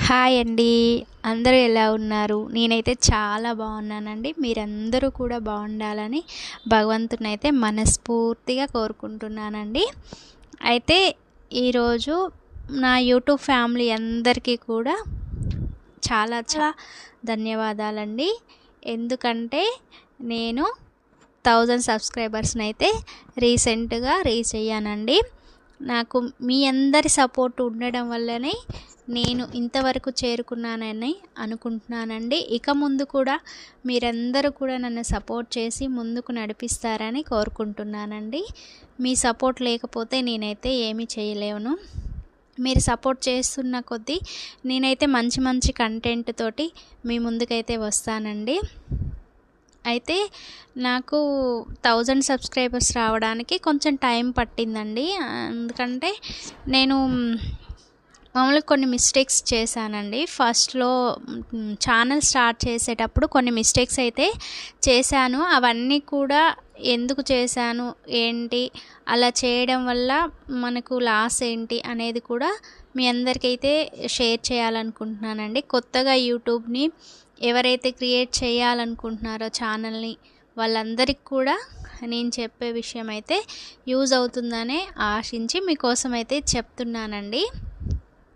Hi అండి. అందరూ ఎలా ఉన్నారు? నేనైతే చాలా బాగున్నానండి. మీరందరూ కూడా బాగుండాలని భగవంతునైతే మనస్ఫూర్తిగా కోరుకుంటున్నానండి. అయితే ఈరోజు నా యూట్యూబ్ ఫ్యామిలీ అందరికీ కూడా చాలా చాలా ధన్యవాదాలండి. ఎందుకంటే నేను 1000 సబ్స్క్రైబర్స్ని అయితే రీసెంట్గా రీచ్ అయ్యానండి. నాకు మీ అందరి సపోర్ట్ ఉండడం వల్లనే నేను ఇంతవరకు చేరుకున్నానని అనుకుంటున్నానండి. ఇక ముందు కూడా మీరందరూ కూడా నన్ను సపోర్ట్ చేసి ముందుకు నడిపిస్తారని కోరుకుంటున్నానండి. మీ సపోర్ట్ లేకపోతే నేనైతే ఏమీ చేయలేను. మీరు సపోర్ట్ చేస్తున్న కొద్దీ నేనైతే మంచి మంచి కంటెంట్ తోటి మీ ముందుకైతే వస్తానండి. అయితే నాకు 1000 సబ్స్క్రైబర్స్ రావడానికి కొంచెం టైం పట్టిందండి. ఎందుకంటే నేను మామూలుగా కొన్ని మిస్టేక్స్ చేశానండి. ఫస్ట్లో ఛానల్ స్టార్ట్ చేసేటప్పుడు కొన్ని మిస్టేక్స్ అయితే చేశాను. అవన్నీ కూడా ఎందుకు చేశాను, ఏంటి, అలా చేయడం వల్ల మనకు లాస్ ఏంటి అనేది కూడా మీ అందరికైతే షేర్ చేయాలనుకుంటున్నానండి. కొత్తగా యూట్యూబ్ని ఎవరైతే క్రియేట్ చేయాలనుకుంటున్నారో ఛానల్ని వాళ్ళందరికీ కూడా నేను చెప్పే విషయం అయితే యూజ్ అవుతుందనే ఆశించి మీకోసం అయితే చెప్తున్నానండి.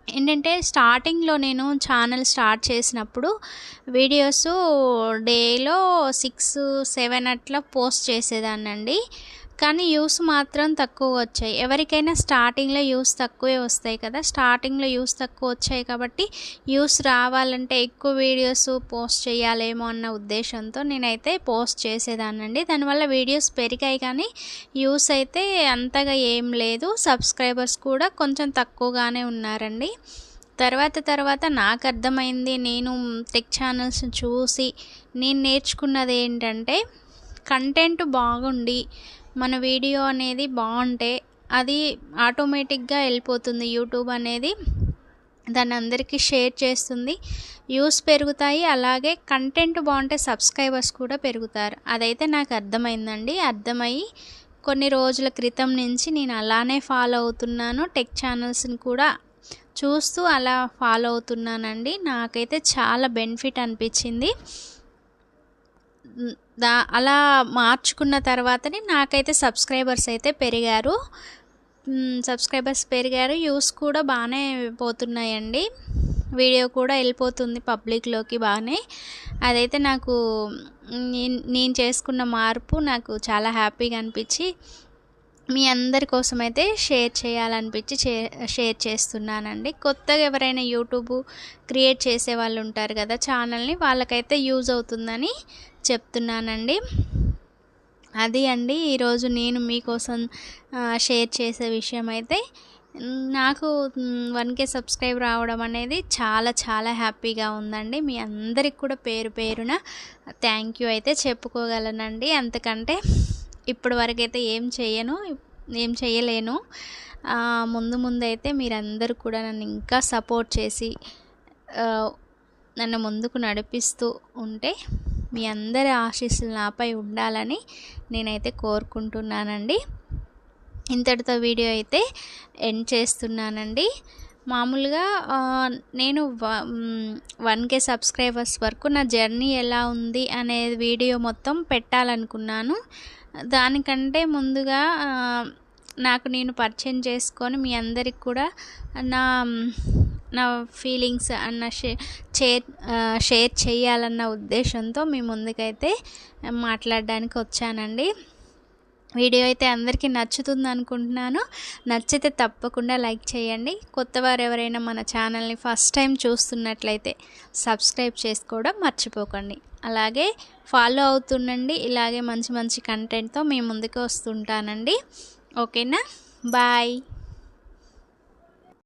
ఏంటంటే స్టార్టింగ్లో నేను ఛానల్ స్టార్ట్ చేసినప్పుడు వీడియోస్ డేలో 6-7 అట్లా పోస్ట్ చేసేదాన్నండి. కానీ వ్యూస్ మాత్రం తక్కువ వచ్చాయి. ఎవరికైనా స్టార్టింగ్లో వ్యూస్ తక్కువే వస్తాయి కదా. స్టార్టింగ్లో వ్యూస్ తక్కువ వచ్చాయి కాబట్టి వ్యూస్ రావాలంటే ఎక్కువ వీడియోస్ పోస్ట్ చేయాలేమో అన్న ఉద్దేశంతో నేనైతే పోస్ట్ చేసేదాన్నండి. దానివల్ల వీడియోస్ పెరిగాయి కానీ వ్యూస్ అయితే అంతగా ఏం లేదు. సబ్స్క్రైబర్స్ కూడా కొంచెం తక్కువగానే ఉన్నారండి. తర్వాత నాకు అర్థమైంది, నేను టెక్ ఛానల్స్ చూసి నేను నేర్చుకున్నది ఏంటంటే, కంటెంట్ బాగుండి మన వీడియో అనేది బాగుంటే అది ఆటోమేటిక్గా వెళ్ళిపోతుంది. యూట్యూబ్ అనేది దాన్ని అందరికీ షేర్ చేస్తుంది, వ్యూస్ పెరుగుతాయి. అలాగే కంటెంట్ బాగుంటే సబ్స్క్రైబర్స్ కూడా పెరుగుతారు. అదైతే నాకు అర్థమైందండి. అర్థమయ్యి కొన్ని రోజుల క్రితం నుంచి నేను అలానే ఫాలో అవుతున్నాను. టెక్ ఛానల్స్ని కూడా చూస్తూ అలా ఫాలో అవుతున్నానండి. నాకైతే చాలా బెనిఫిట్ అనిపించింది. అలా మార్చుకున్న తర్వాతనే నాకైతే సబ్స్క్రైబర్స్ అయితే పెరిగారు. వ్యూస్ కూడా బాగానే పోతున్నాయండి. వీడియో కూడా వెళ్ళిపోతుంది పబ్లిక్లోకి బాగానే. అదైతే నాకు నేను చేసుకున్న మార్పు నాకు చాలా హ్యాపీగా అనిపించి మీ అందరి కోసం అయితే షేర్ చేయాలనిపించి షేర్ చేస్తున్నానండి. కొత్తగా ఎవరైనా యూట్యూబ్ క్రియేట్ చేసే వాళ్ళు ఉంటారు కదా ఛానల్ని, వాళ్ళకైతే యూజ్ అవుతుందని చెప్తున్నానండి. అది అండి ఈరోజు నేను మీకోసం షేర్ చేసే విషయం అయితే, నాకు 1K సబ్స్క్రైబ్ రావడం అనేది చాలా చాలా హ్యాపీగా ఉందండి. మీ అందరికి కూడా పేరు పేరున థ్యాంక్ యూ అయితే చెప్పుకోగలనండి. అంతకంటే ఇప్పటి వరకైతే ఏం చేయలేను. ముందు అయితే మీరందరూ కూడా నన్ను ఇంకా సపోర్ట్ చేసి నన్ను ముందుకు నడిపిస్తూ ఉంటే మీ అందరి ఆశీస్సులు నాపై ఉండాలని నేనైతే కోరుకుంటున్నానండి. ఇంతటితో వీడియో అయితే ఎండ్ చేస్తున్నానండి. మామూలుగా నేను 1K సబ్స్క్రైబర్స్ వరకు నా జర్నీ ఎలా ఉంది అనే వీడియో మొత్తం పెట్టాలనుకున్నాను. దానికంటే ముందుగా నాకు నేను పరిచయం చేసుకొని మీ అందరికి కూడా నా ఫీలింగ్స్ అన్న షేర్ చేయాలన్న ఉద్దేశంతో మీ ముందుకైతే మాట్లాడడానికి వచ్చానండి. వీడియో అయితే అందరికీ నచ్చుతుంది అనుకుంటున్నాను. నచ్చితే తప్పకుండా లైక్ చేయండి. కొత్తవారు ఎవరైనా మన ఛానల్ని ఫస్ట్ టైం చూస్తున్నట్లయితే సబ్స్క్రైబ్ చేసుకోవడం మర్చిపోకండి. అలాగే ఫాలో అవుతుండండి. ఇలాగే మంచి మంచి కంటెంట్తో మీ ముందుకు వస్తుంటానండి. ఓకేనా? బాయ్.